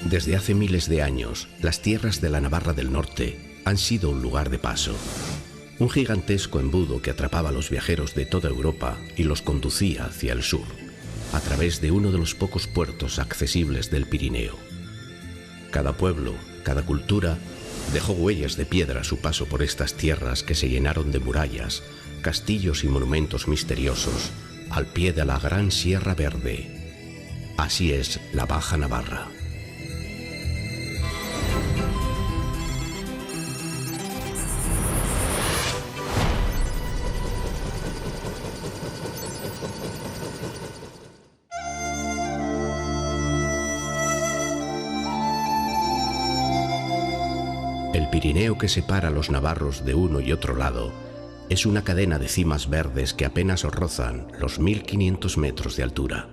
Desde hace miles de años, las tierras de la Navarra del Norte han sido un lugar de paso. Un gigantesco embudo que atrapaba a los viajeros de toda Europa y los conducía hacia el sur, a través de uno de los pocos puertos accesibles del Pirineo. Cada pueblo, cada cultura, dejó huellas de piedra a su paso por estas tierras que se llenaron de murallas, castillos y monumentos misteriosos, al pie de la gran Sierra Verde. Así es la Baja Navarra. El Pirineo que separa a los navarros de uno y otro lado es una cadena de cimas verdes que apenas rozan los 1500 metros de altura.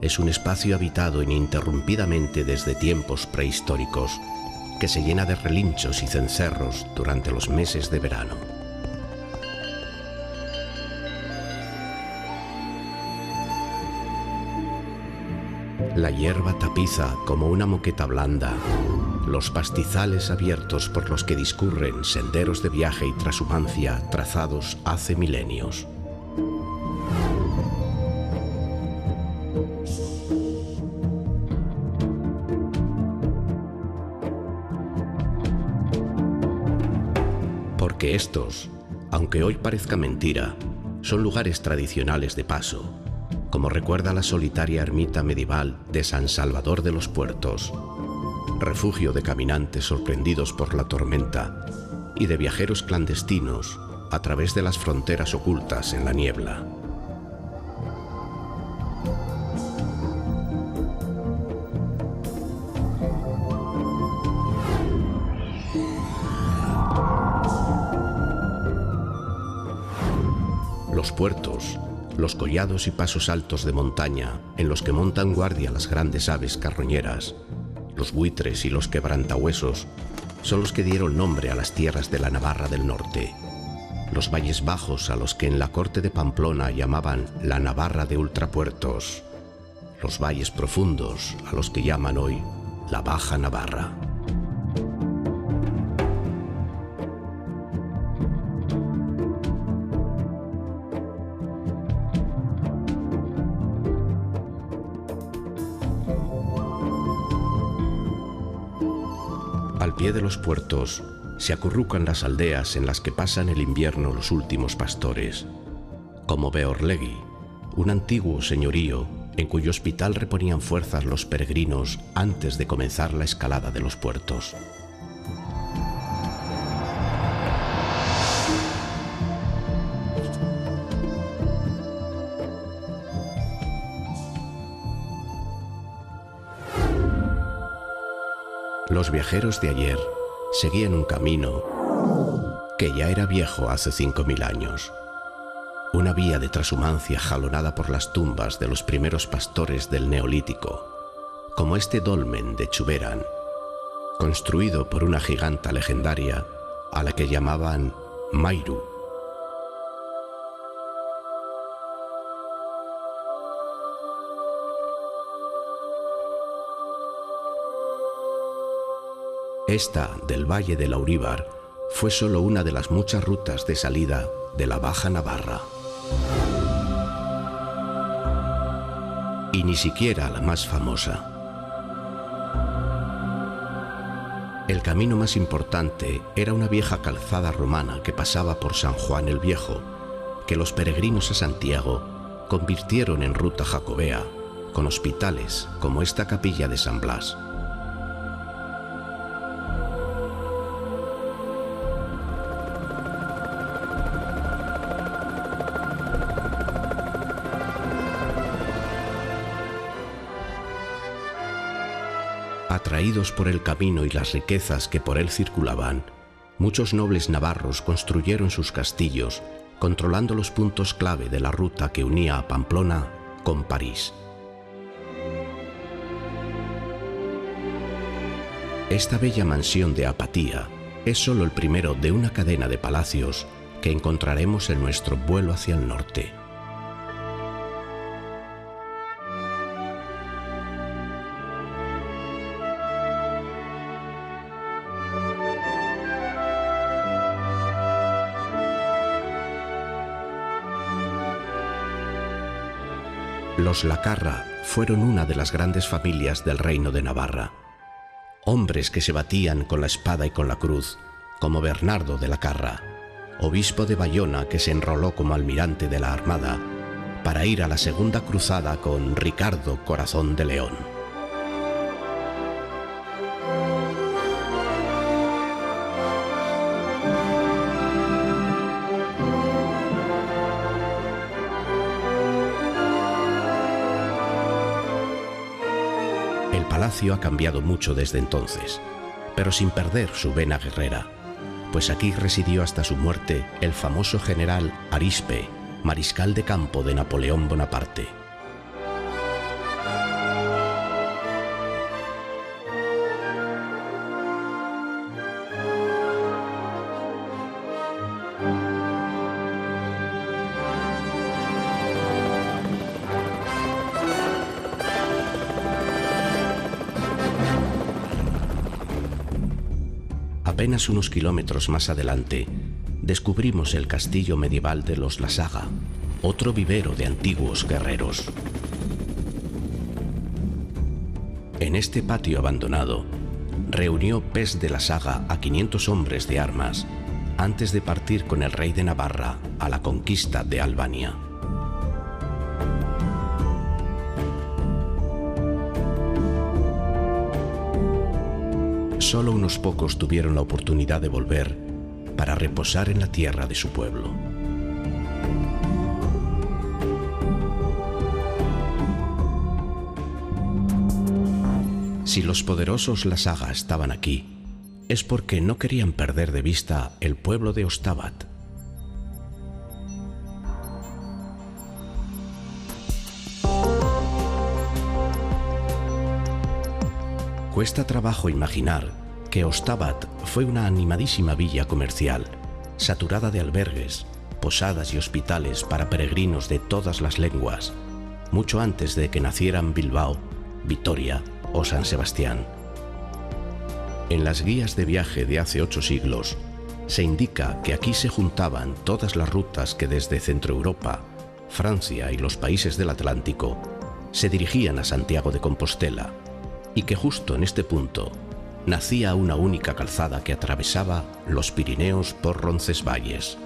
Es un espacio habitado ininterrumpidamente desde tiempos prehistóricos que se llena de relinchos y cencerros durante los meses de verano. La hierba tapiza como una moqueta blanda los pastizales abiertos por los que discurren senderos de viaje y trashumancia trazados hace milenios. Porque estos, aunque hoy parezca mentira, son lugares tradicionales de paso, como recuerda la solitaria ermita medieval de San Salvador de los Puertos, refugio de caminantes sorprendidos por la tormenta y de viajeros clandestinos a través de las fronteras ocultas en la niebla. Los puertos, los collados y pasos altos de montaña en los que montan guardia las grandes aves carroñeras, los buitres y los quebrantahuesos, son los que dieron nombre a las tierras de la Navarra del Norte. Los valles bajos a los que en la corte de Pamplona llamaban la Navarra de Ultrapuertos. Los valles profundos a los que llaman hoy la Baja Navarra. Al pie de los puertos se acurrucan las aldeas en las que pasan el invierno los últimos pastores, como Beorlegui, un antiguo señorío en cuyo hospital reponían fuerzas los peregrinos antes de comenzar la escalada de los puertos. Los viajeros de ayer seguían un camino que ya era viejo hace 5000 años. Una vía de trashumancia jalonada por las tumbas de los primeros pastores del Neolítico, como este dolmen de Chuberan, construido por una giganta legendaria a la que llamaban Mairu. Esta, del Valle del Auríbar, fue solo una de las muchas rutas de salida de la Baja Navarra. Y ni siquiera la más famosa. El camino más importante era una vieja calzada romana que pasaba por San Juan el Viejo, que los peregrinos a Santiago convirtieron en ruta jacobea, con hospitales como esta capilla de San Blas. Atraídos por el camino y las riquezas que por él circulaban, muchos nobles navarros construyeron sus castillos, controlando los puntos clave de la ruta que unía a Pamplona con París. Esta bella mansión de Apatía es solo el primero de una cadena de palacios que encontraremos en nuestro vuelo hacia el norte. Los Lacarra fueron una de las grandes familias del reino de Navarra. Hombres que se batían con la espada y con la cruz, como Bernardo de la Carra, obispo de Bayona, que se enroló como almirante de la Armada para ir a la Segunda Cruzada con Ricardo Corazón de León. El palacio ha cambiado mucho desde entonces, pero sin perder su vena guerrera, pues aquí residió hasta su muerte el famoso general Arispe, mariscal de campo de Napoleón Bonaparte. Apenas unos kilómetros más adelante, descubrimos el castillo medieval de los La Saga, otro vivero de antiguos guerreros. En este patio abandonado, reunió Pes de la Saga a 500 hombres de armas antes de partir con el rey de Navarra a la conquista de Albania. Solo unos pocos tuvieron la oportunidad de volver para reposar en la tierra de su pueblo. Si los poderosos La Saga estaban aquí, es porque no querían perder de vista el pueblo de Ostabat. Cuesta trabajo imaginar que Ostabat fue una animadísima villa comercial, saturada de albergues, posadas y hospitales para peregrinos de todas las lenguas, mucho antes de que nacieran Bilbao, Vitoria o San Sebastián. En las guías de viaje de hace 8 siglos, se indica que aquí se juntaban todas las rutas que desde Centroeuropa, Francia y los países del Atlántico se dirigían a Santiago de Compostela, y que justo en este punto nacía una única calzada que atravesaba los Pirineos por Roncesvalles.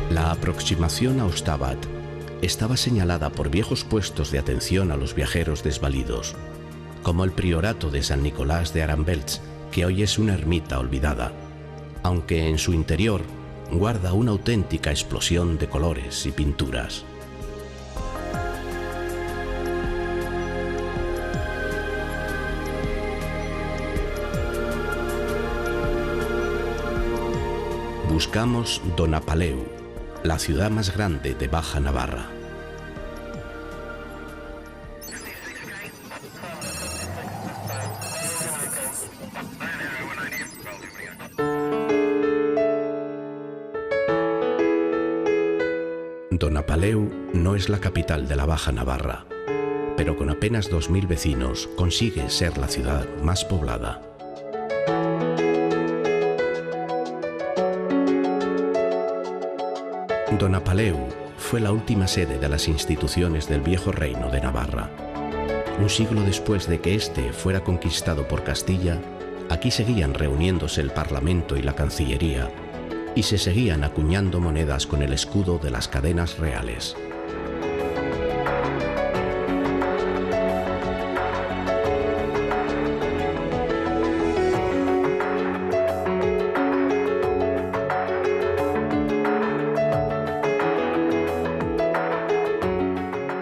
La aproximación a Ostabat estaba señalada por viejos puestos de atención a los viajeros desvalidos, como el priorato de San Nicolás de Arambelts, que hoy es una ermita olvidada, aunque en su interior guarda una auténtica explosión de colores y pinturas. Buscamos Donapaleu, la ciudad más grande de Baja Navarra. Donapaleu no es la capital de la Baja Navarra, pero con apenas 2000 vecinos consigue ser la ciudad más poblada. Donapaleu fue la última sede de las instituciones del viejo reino de Navarra. Un siglo después de que éste fuera conquistado por Castilla, aquí seguían reuniéndose el Parlamento y la Cancillería, y se seguían acuñando monedas con el escudo de las cadenas reales.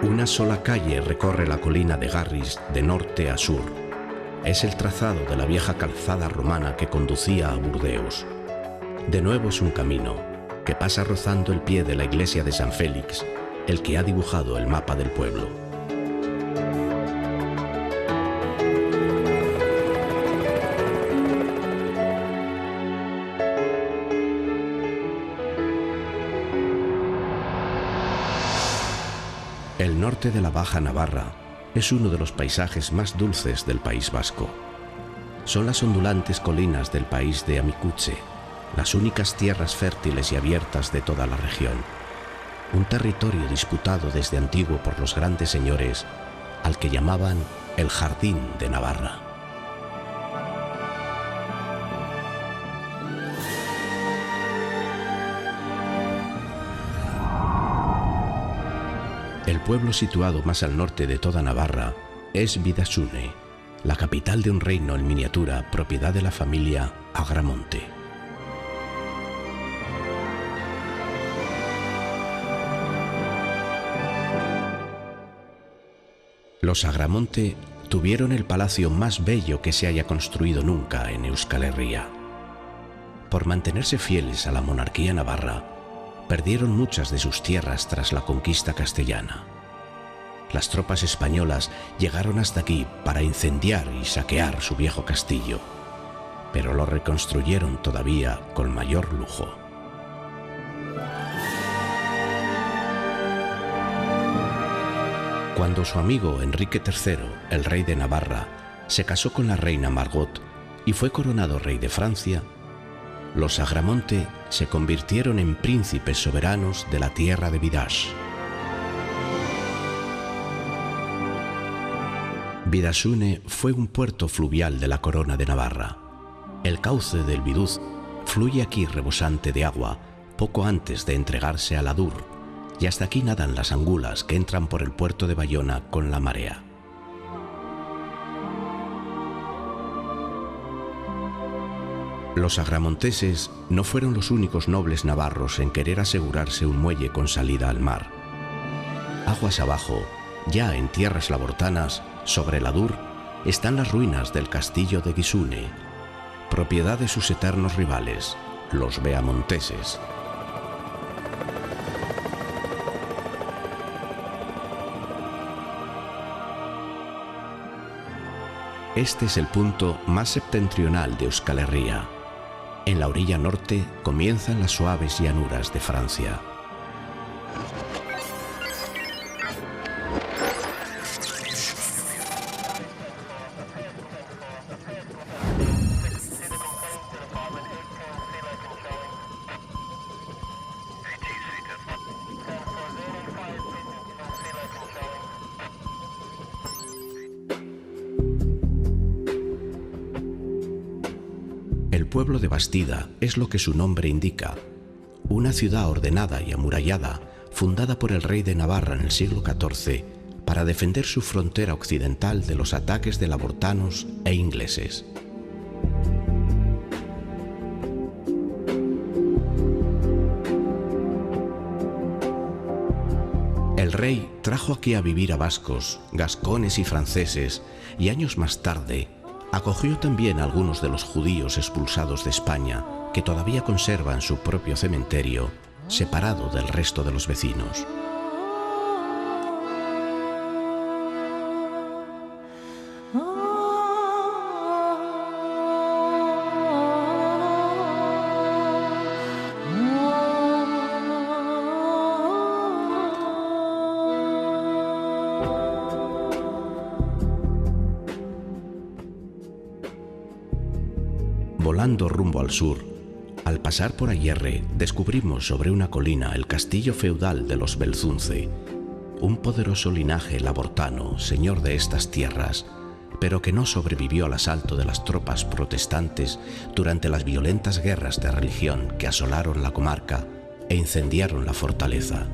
Una sola calle recorre la colina de Garris de norte a sur. Es el trazado de la vieja calzada romana que conducía a Burdeos. De nuevo es un camino que pasa rozando el pie de la iglesia de San Félix, el que ha dibujado el mapa del pueblo. El norte de la Baja Navarra es uno de los paisajes más dulces del País Vasco. Son las ondulantes colinas del país de Amikuche, las únicas tierras fértiles y abiertas de toda la región. Un territorio disputado desde antiguo por los grandes señores, al que llamaban el Jardín de Navarra. El pueblo situado más al norte de toda Navarra es Bidasoune, la capital de un reino en miniatura propiedad de la familia Agramonte. Los Agramonte tuvieron el palacio más bello que se haya construido nunca en Euskal Herria. Por mantenerse fieles a la monarquía navarra, perdieron muchas de sus tierras tras la conquista castellana. Las tropas españolas llegaron hasta aquí para incendiar y saquear su viejo castillo, pero lo reconstruyeron todavía con mayor lujo. Cuando su amigo Enrique III, el rey de Navarra, se casó con la reina Margot y fue coronado rey de Francia, los Agramonte se convirtieron en príncipes soberanos de la tierra de Bidache. Bidasoune fue un puerto fluvial de la corona de Navarra. El cauce del Biduz fluye aquí rebosante de agua poco antes de entregarse al Adur, y hasta aquí nadan las angulas que entran por el puerto de Bayona con la marea. Los agramonteses no fueron los únicos nobles navarros en querer asegurarse un muelle con salida al mar. Aguas abajo, ya en tierras labortanas, sobre el Adur, están las ruinas del castillo de Guisune, propiedad de sus eternos rivales, los beamonteses. Este es el punto más septentrional de Euskal Herria. En la orilla norte comienzan las suaves llanuras de Francia. El pueblo de Bastida es lo que su nombre indica, una ciudad ordenada y amurallada, fundada por el rey de Navarra en el siglo XIV para defender su frontera occidental de los ataques de labortanos e ingleses. El rey trajo aquí a vivir a vascos, gascones y franceses, y años más tarde acogió también a algunos de los judíos expulsados de España, que todavía conservan su propio cementerio, separado del resto de los vecinos. Volando rumbo al sur, al pasar por Ayerre, descubrimos sobre una colina el castillo feudal de los Belzunce, un poderoso linaje labortano, señor de estas tierras, pero que no sobrevivió al asalto de las tropas protestantes durante las violentas guerras de religión que asolaron la comarca e incendiaron la fortaleza.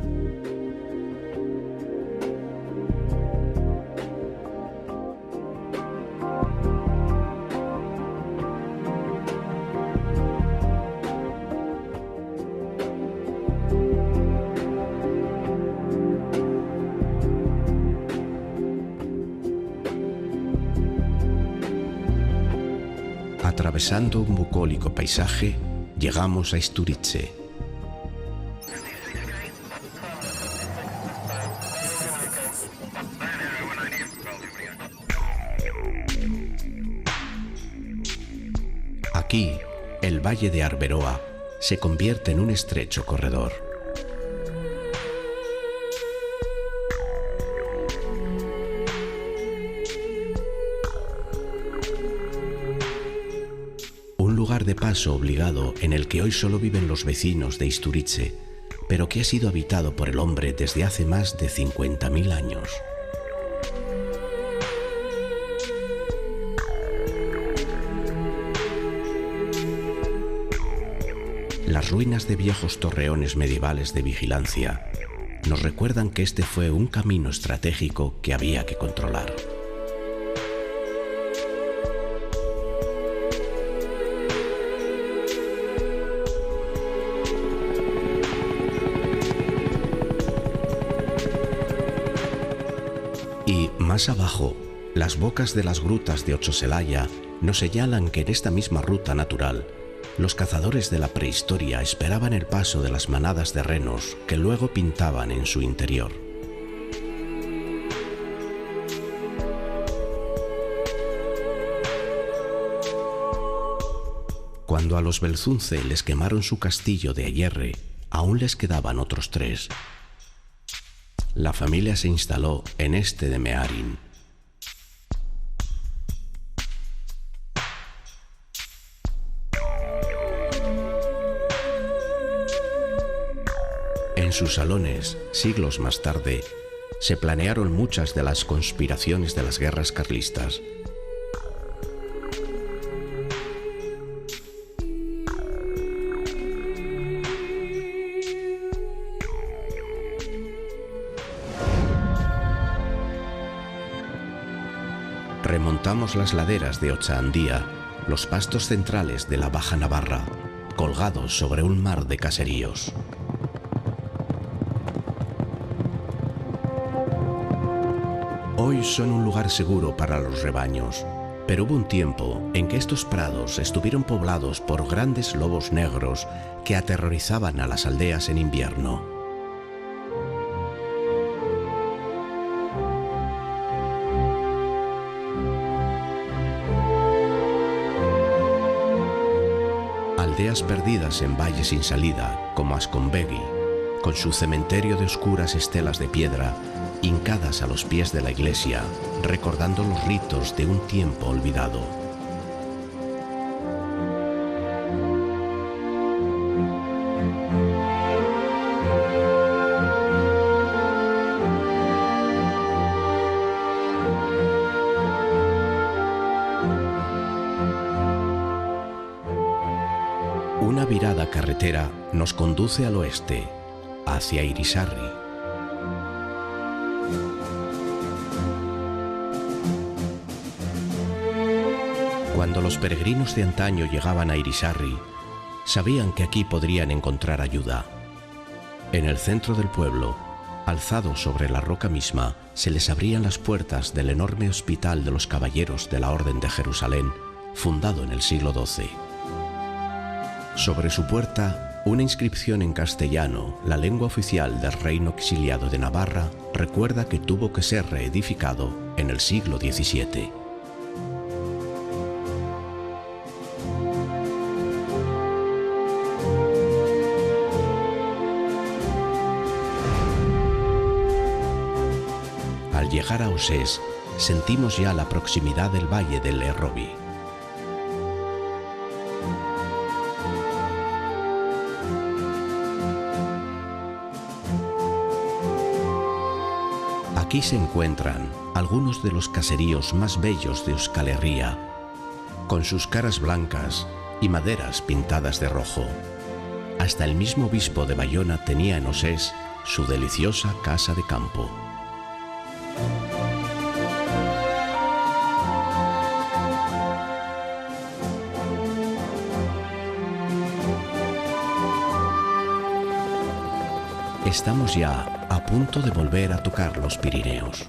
Atravesando un bucólico paisaje, llegamos a Isturice. Aquí, el valle de Arberoa se convierte en un estrecho corredor. paso obligado en el que hoy solo viven los vecinos de Isturice, pero que ha sido habitado por el hombre desde hace más de 50.000 años. Las ruinas de viejos torreones medievales de vigilancia nos recuerdan que este fue un camino estratégico que había que controlar. Y más abajo, las bocas de las grutas de Otxozelaya nos señalan que en esta misma ruta natural los cazadores de la prehistoria esperaban el paso de las manadas de renos que luego pintaban en su interior. Cuando a los Belzunce les quemaron su castillo de Ayerre, aún les quedaban otros 3. La familia se instaló en este de Mearín. En sus salones, siglos más tarde, se planearon muchas de las conspiraciones de las guerras carlistas. Remontamos las laderas de Otxandía, los pastos centrales de la Baja Navarra, colgados sobre un mar de caseríos. Hoy son un lugar seguro para los rebaños, pero hubo un tiempo en que estos prados estuvieron poblados por grandes lobos negros que aterrorizaban a las aldeas en invierno. Aldeas perdidas en valles sin salida, como Azconbegi, con su cementerio de oscuras estelas de piedra, hincadas a los pies de la iglesia, recordando los ritos de un tiempo olvidado. Una virada carretera nos conduce al oeste, hacia Irisarri. Cuando los peregrinos de antaño llegaban a Irisarri, sabían que aquí podrían encontrar ayuda. En el centro del pueblo, alzado sobre la roca misma, se les abrían las puertas del enorme hospital de los caballeros de la Orden de Jerusalén, fundado en el siglo XII. Sobre su puerta, una inscripción en castellano, la lengua oficial del reino exiliado de Navarra, recuerda que tuvo que ser reedificado en el siglo XVII. Al llegar a Osés, sentimos ya la proximidad del valle del Lerrobi. Aquí se encuentran algunos de los caseríos más bellos de Euskal Herria, con sus caras blancas y maderas pintadas de rojo. Hasta el mismo obispo de Bayona tenía en Osés su deliciosa casa de campo. Estamos ya a punto de volver a tocar los Pirineos.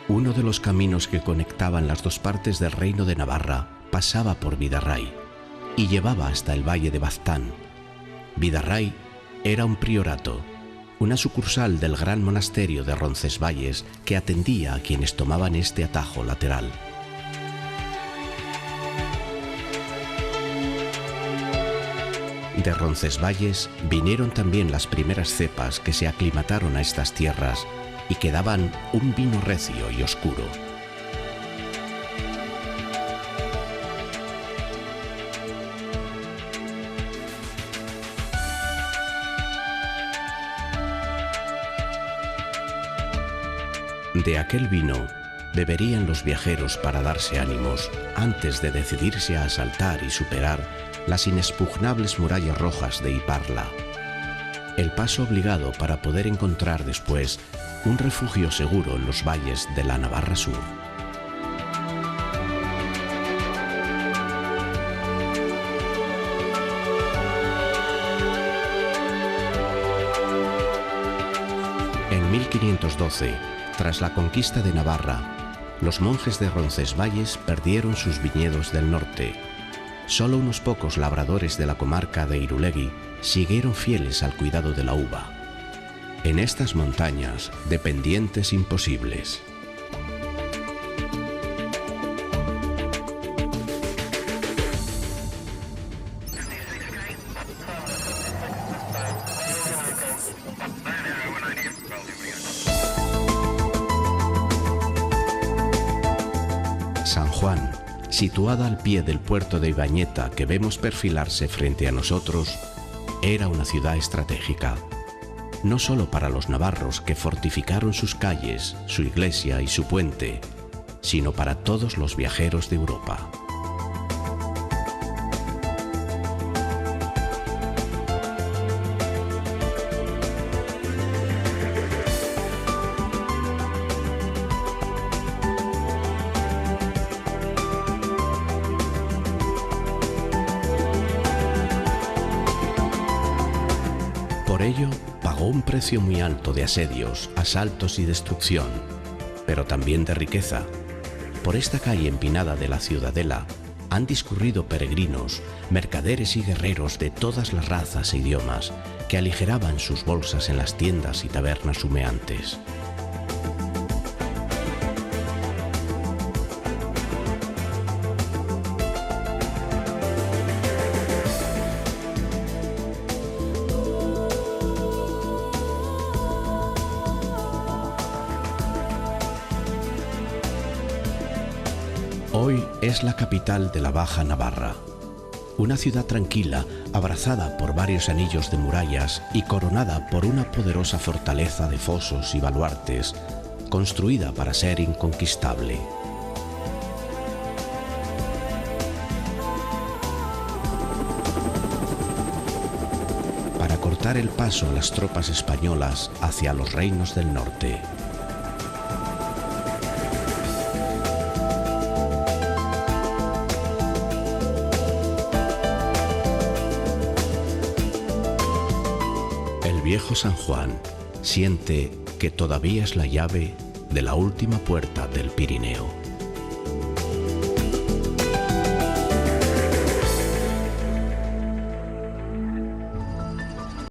Uno de los caminos que conectaban las dos partes del reino de Navarra pasaba por Bidarray y llevaba hasta el valle de Baztán. Bidarray era un priorato una sucursal del gran monasterio de Roncesvalles que atendía a quienes tomaban este atajo lateral. De Roncesvalles vinieron también las primeras cepas que se aclimataron a estas tierras y que daban un vino recio y oscuro. De aquel vino beberían los viajeros para darse ánimos antes de decidirse a asaltar y superar las inexpugnables murallas rojas de Iparla, el paso obligado para poder encontrar después un refugio seguro en los valles de la Navarra Sur. En 1512, tras la conquista de Navarra, los monjes de Roncesvalles perdieron sus viñedos del norte. Solo unos pocos labradores de la comarca de Irulegui siguieron fieles al cuidado de la uva. En estas montañas, de pendientes imposibles. San Juan, situada al pie del puerto de Ibañeta que vemos perfilarse frente a nosotros, era una ciudad estratégica, no solo para los navarros que fortificaron sus calles, su iglesia y su puente, sino para todos los viajeros de Europa. Por ello, pagó un precio muy alto de asedios, asaltos y destrucción, pero también de riqueza. Por esta calle empinada de la ciudadela han discurrido peregrinos, mercaderes y guerreros de todas las razas e idiomas que aligeraban sus bolsas en las tiendas y tabernas humeantes. Hoy es la capital de la Baja Navarra, una ciudad tranquila, abrazada por varios anillos de murallas y coronada por una poderosa fortaleza de fosos y baluartes, construida para ser inconquistable. Para cortar el paso a las tropas españolas hacia los reinos del norte. El viejo San Juan siente que todavía es la llave de la última puerta del Pirineo.